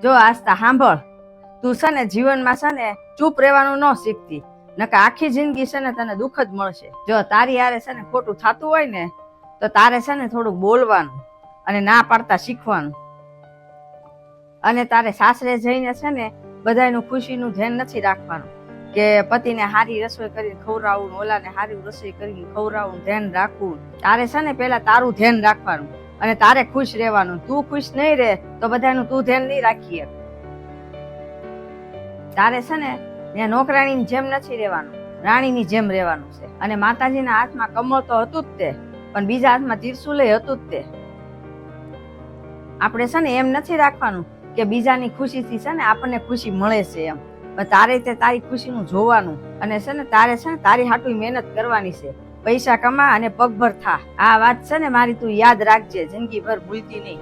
જો આસ્તા સાંભળ, તું છે ને જીવનમાં છે ને ચૂપ રહેવાનું ન શીખતી, નકર આખી જિંદગી છે ને તને દુઃખ જ મળશે. જો તારી હારે છે ને ખોટું થતું હોય ને તો તારે છે ને થોડુંક બોલવાનું અને ના પાડતા શીખવાનું. અને તારે સાસરે જઈને છે ને બધાનું ખુશીનું ધ્યાન નથી રાખવાનું કે પતિને હારી રસોઈ કરીને ખવડાવવું, ઓલાને હારી રસોઈ કરીને ખવડાવવું, ધ્યાન રાખવું. તારે છે ને પેલા તારું ધ્યાન રાખવાનું અને તારે ખુશ રહેવાનું. તું ખુશ નહીં રહે તો બધાનું તું ધ્યાન નહીં રાખીએ. તારે છે ને ત્યાં નોકરાણીની જેમ નથી રહેવાનું, રાણીની જેમ રહેવાનું છે. અને માતાજીના હાથમાં કમળ તો હતું જ તે, પણ બીજા હાથમાં ત્રિશુલ હતું જ તે. આપણે છે ને એમ નથી રાખવાનું કે બીજાની ખુશીથી છે ને આપણને ખુશી મળે છે એમ, પણ તારે તે તારી ખુશીનું જોવાનું અને છે ને તારે છે ને તારી હાટું મહેનત કરવાની છે. પૈસા કમા અને પગભર થા. આ વાત છે ને મારી તું યાદ રાખજે, જિંદગી ભર ભૂલતી નહીં.